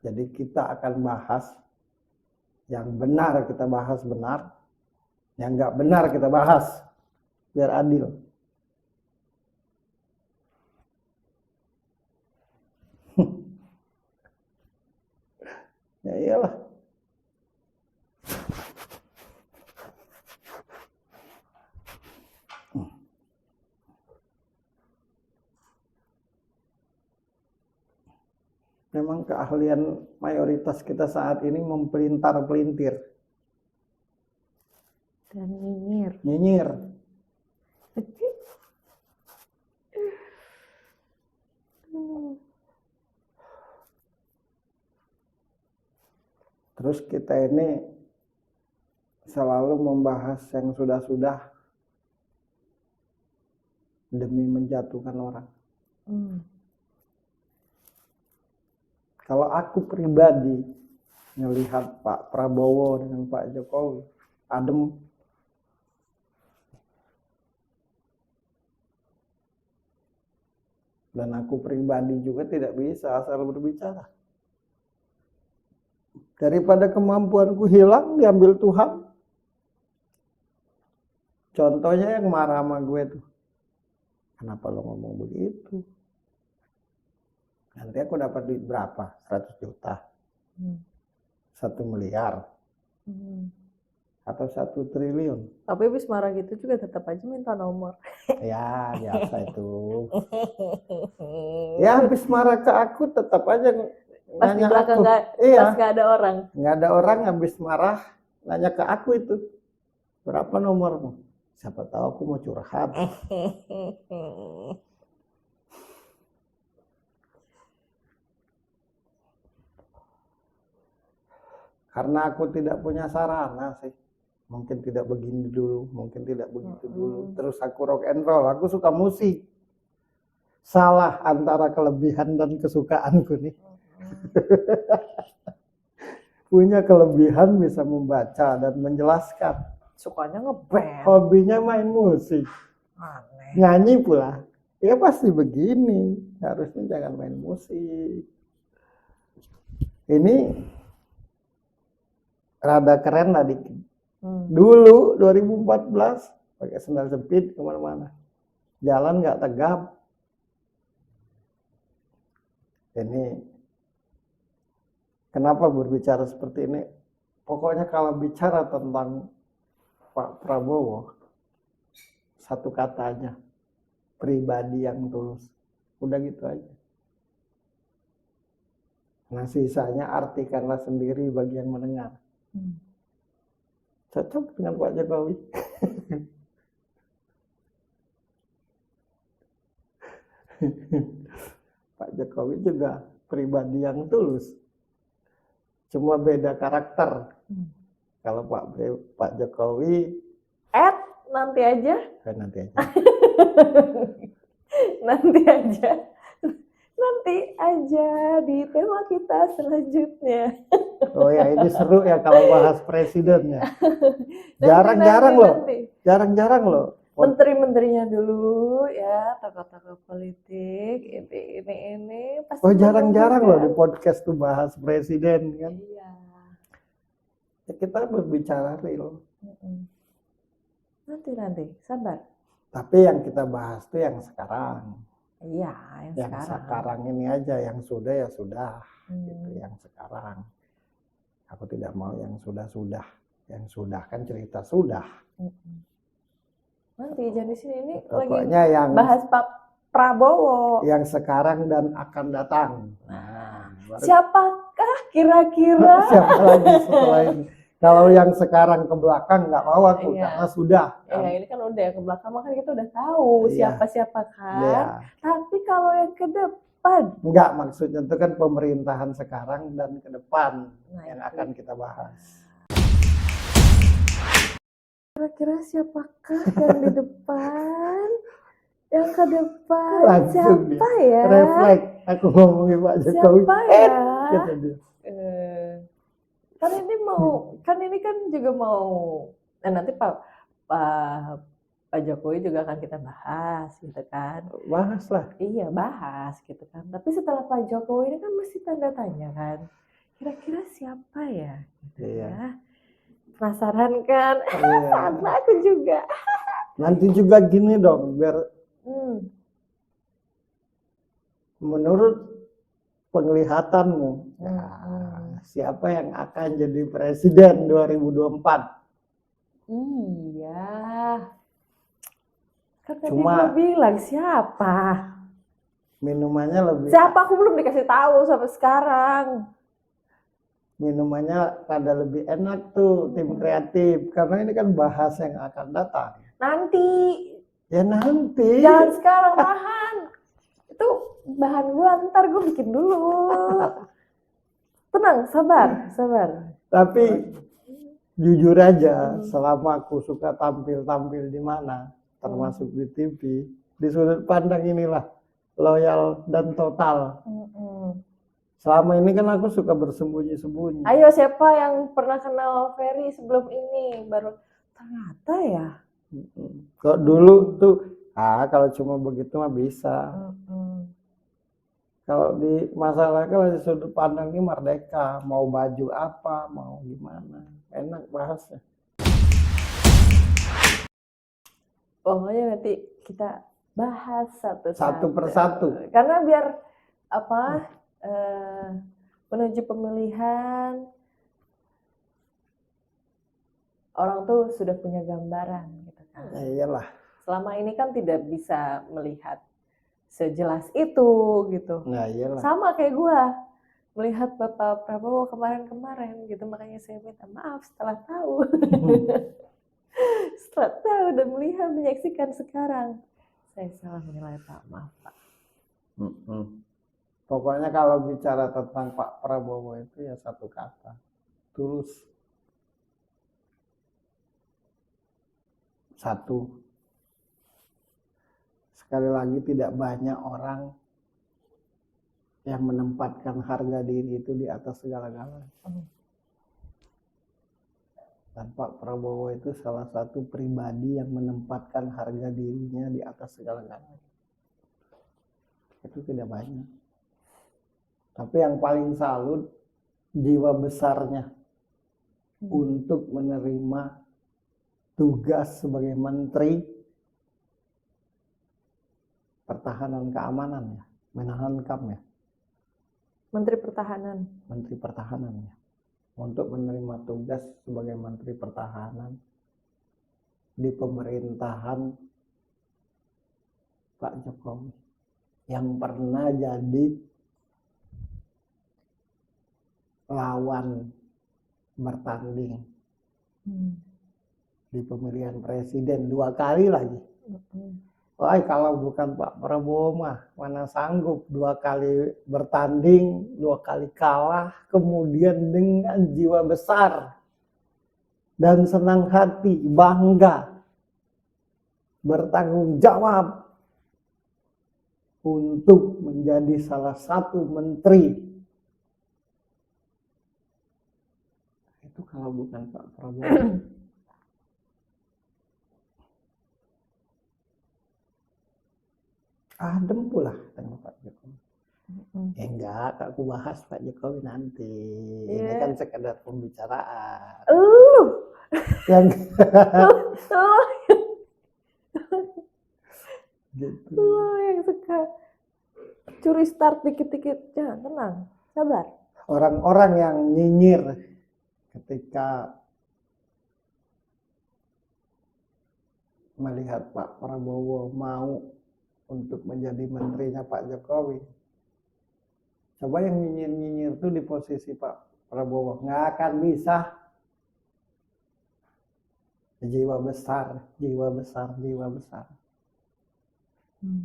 Jadi kita akan bahas yang benar, kita bahas benar, yang nggak benar kita bahas biar adil. Ya iyalah. Memang keahlian mayoritas kita saat ini mempelintar-pelintir. Dan nyinyir. Nyinyir. Terus kita ini selalu membahas yang sudah-sudah demi menjatuhkan orang. Kalau aku pribadi melihat Pak Prabowo dengan Pak Jokowi, adem. Dan aku pribadi juga tidak bisa asal berbicara. Daripada kemampuanku hilang, diambil Tuhan. Contohnya yang marah sama gue tuh. Kenapa lo ngomong begitu? Nanti aku dapat duit berapa? 100 juta. 1 miliar. Atau 1 triliun. Tapi habis marah gitu juga tetap aja minta nomor. Ya, biasa itu. Ya, habis marah ke aku tetap aja pas di nanya belakang aku. pas nggak ada orang. Nggak ada orang, habis marah nanya ke aku itu. Berapa nomormu? Siapa tahu aku mau curhat. Karena aku tidak punya sarana sih. Mungkin tidak begini dulu, mungkin tidak begitu dulu. Terus aku rock and roll, aku suka musik. Salah antara kelebihan dan kesukaanku nih. Punya kelebihan bisa membaca dan menjelaskan. Sukanya ngeband. Hobinya main musik. Aneh. Nyanyi pula. Ya pasti begini. Harusnya jangan main musik. Ini rada keren lah dikit. Dulu 2014 pakai sandal jepit kemana-mana. Jalan nggak tegap. Ini kenapa berbicara seperti ini? Pokoknya kalau bicara tentang Pak Prabowo, satu katanya, pribadi yang tulus. Udah gitu aja. Nah sisanya artikanlah sendiri bagi yang mendengar. Cocok dengan Pak Jokowi. Pak Jokowi juga pribadi yang tulus. Cuma beda karakter. Kalau Pak Jokowi nanti aja. Nanti aja. Nanti aja. Nanti aja di tema kita selanjutnya. Oh ya, ini seru ya kalau bahas presiden ya. Jarang-jarang loh. Jarang-jarang loh. Menteri-menterinya dulu ya, tokoh-tokoh politik ini pasti. Oh jarang-jarang loh di podcast tuh bahas presiden kan. Iya. Ya, kita berbicara real. Nanti sabar. Tapi yang kita bahas tuh yang sekarang. Iya, yang sekarang ini aja, yang sudah ya sudah. Gitu, yang sekarang. Aku tidak mau yang sudah-sudah. Yang sudah kan cerita sudah. Nanti jangan di sini ini pokoknya lagi yang bahas Pak Prabowo. Yang sekarang dan akan datang. Siapakah kira-kira? Siapa lagi setelah ini? Kalau yang sekarang ke belakang nggak mau aku karena sudah. Iya, ini kan udah ke belakang kan kita udah tahu siapa-siapa kan. Tapi kalau yang ke depan. Enggak, maksudnya itu kan pemerintahan sekarang dan ke depan yang akan kita bahas. Kira-kira siapakah yang di depan? Yang ke depan langsung siapa ya? Refleks aku ngomongin Pak Jokowi. Siapa ya? Gitu dia. Kan ini kan juga mau nanti Pak Jokowi juga akan kita bahas gitu kan. Bahas lah. Iya, bahas gitu kan. Tapi setelah Pak Jokowi ini kan masih tanda tanya kan. kira-kira siapa ya? Gitu Iya. ya. Penasaran kan? Iya. Sama aku juga. Nanti juga gini dong, biar menurut penglihatanmu, siapa yang akan jadi presiden 2024? Iya. Kan tadi Cuma gue bilang siapa? minumannya lebih. Siapa aku belum dikasih tahu sampai sekarang. Minumannya rada lebih enak tuh tim kreatif, karena ini kan bahas yang akan datang. Nanti. Ya nanti. Jangan sekarang bahan. Itu bahan gue ntar gue bikin dulu. Tenang, sabar. Tapi jujur aja, selama aku suka tampil di mana, termasuk di TV, di sudut pandang inilah loyal dan total. Selama ini kan aku suka bersembunyi-sembunyi. Ayo, siapa yang pernah kenal Ferry sebelum ini? Baru ternyata ya. Kok dulu tuh, kalau cuma begitu mah bisa. Kalau di masalah kalau di sudut pandang ini merdeka, mau baju apa, mau gimana, enak bahasnya. Pokoknya nanti kita bahas satu persatu. Karena biar menuju pemilihan orang tuh sudah punya gambaran gitu kan. Ya iyalah. Selama ini kan tidak bisa melihat sejelas itu gitu. Ya iyalah. Sama kayak gua melihat Bapak Prabowo kemarin gitu, makanya saya minta maaf setelah tahu. Setelah tahu dan melihat menyaksikan sekarang, saya salah menilai Pak, maaf Pak. Pokoknya kalau bicara tentang Pak Prabowo itu ya satu kata, tulus. Satu, sekali lagi tidak banyak orang yang menempatkan harga diri itu di atas segala-galanya. Dan Pak Prabowo itu salah satu pribadi yang menempatkan harga dirinya di atas segala-galanya. Itu tidak banyak. Tapi yang paling salut, jiwa besarnya untuk menerima tugas sebagai Menteri Pertahanan Keamanan ya, Menhankam ya. Menteri Pertahanan. Menteri Pertahanan ya. Untuk menerima tugas sebagai Menteri Pertahanan di pemerintahan Pak Jokowi yang pernah jadi lawan bertanding di pemilihan presiden 2 kali lagi. Wah, kalau bukan Pak Prabowo mah mana sanggup 2 kali bertanding, 2 kali kalah, kemudian dengan jiwa besar dan senang hati, bangga, bertanggung jawab untuk menjadi salah satu menteri. Itu kalau bukan Pak Prabowo. Adem pula dengan Pak Jokowi. Enggak, aku bahas Pak Jokowi nanti. Ini kan sekedar pembicaraan. Yang gitu. Yang suka curi start dikit-dikit. Jangan, tenang, sabar. Orang-orang yang nyinyir ketika melihat Pak Prabowo mau untuk menjadi menterinya Pak Jokowi. Coba yang nyinyir-nyinyir itu di posisi Pak Prabowo. Nggak akan bisa. Jiwa besar.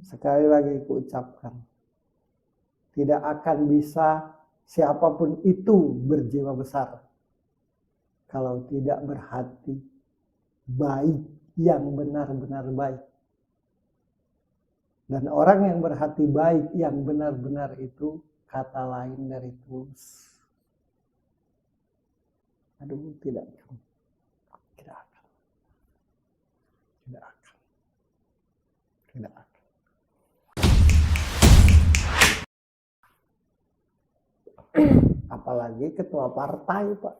Sekali lagi kuucapkan. Tidak akan bisa siapapun itu berjiwa besar. Kalau tidak berhati baik, yang benar-benar baik. Dan orang yang berhati baik, yang benar-benar itu kata lain dari tulus. Aduh, tidak akan. apalagi ketua partai, Pak.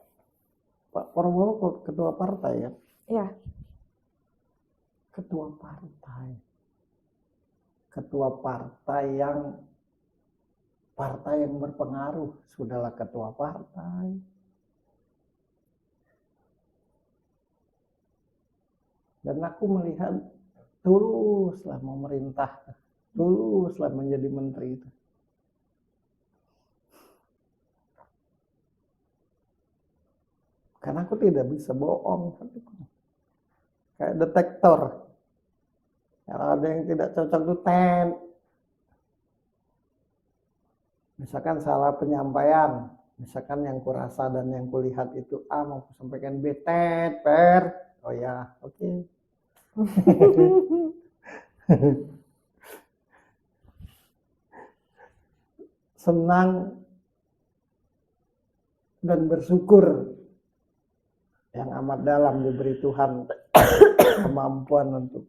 Pak Prabowo ketua partai ya. Iya. Ketua partai. Ketua partai yang berpengaruh, sudahlah ketua partai. Dan aku melihat tuluslah memerintah, tuluslah menjadi menteri itu. Karena aku tidak bisa bohong. Kayak detektor. Kalau ada yang tidak cocok itu misalkan salah penyampaian, misalkan yang kurasa dan yang kulihat itu A, mau sampaikan B, per. Oh ya, oke. Senang dan bersyukur yang amat dalam diberi Tuhan kemampuan untuk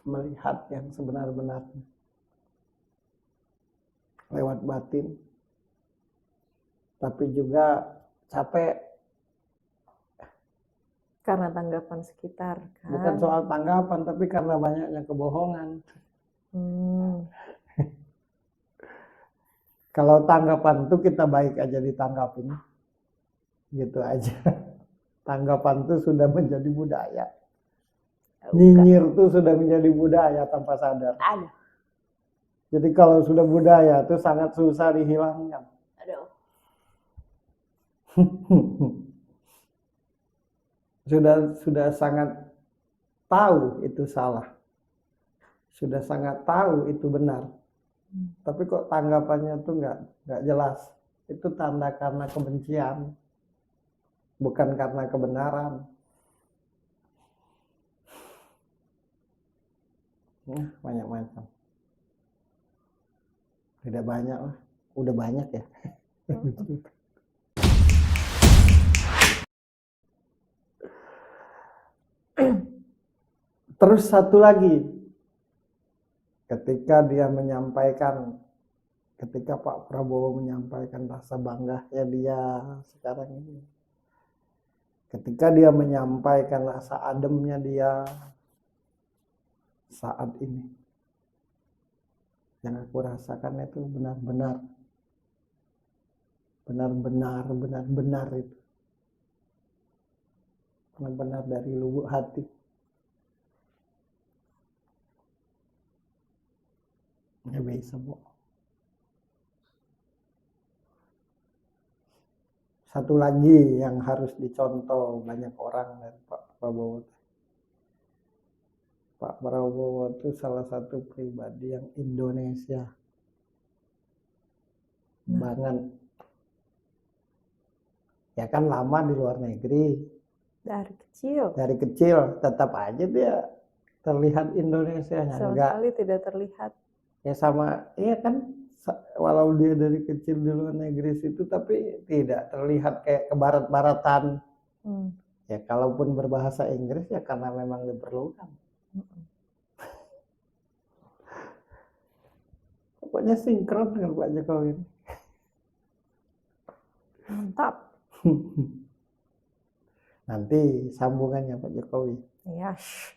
melihat yang sebenar-benarnya lewat batin, tapi juga capek karena tanggapan sekitar kan. Bukan soal tanggapan, tapi karena banyaknya kebohongan. Kalau tanggapan itu kita baik aja ditanggapin, gitu aja. Tanggapan itu sudah menjadi budaya. Nyinyir itu sudah menjadi budaya tanpa sadar. Aduh. Jadi kalau sudah budaya itu sangat susah dihilangkan. Aduh. Sudah sangat tahu itu salah. Sudah sangat tahu itu benar. Tapi kok tanggapannya tuh nggak jelas. Itu tanda karena kebencian, bukan karena kebenaran. Banyak macam. Tidak banyak lah, udah banyak ya. Terus satu lagi, ketika Pak Prabowo menyampaikan rasa bangganya dia sekarang ini, ketika dia menyampaikan rasa ademnya dia saat ini, yang aku rasakan itu benar-benar itu, benar-benar dari lubuk hati. Nggak bisa, Bu. Satu lagi yang harus dicontoh banyak orang dari Pak Prabowo. Pak Prabowo itu salah satu pribadi yang Indonesia banget. Ya kan lama di luar negeri. Dari kecil tetap aja dia terlihat Indonesia. Sama sekali tidak terlihat. Ya sama, iya kan, walau dia dari kecil di luar negeri situ, tapi tidak terlihat kayak kebarat-baratan. Ya kalaupun berbahasa Inggris ya karena memang diperlukan. Pokoknya sinkron dengan Pak Jokowi. Mantap. Nanti sambungannya Pak Jokowi. Yes.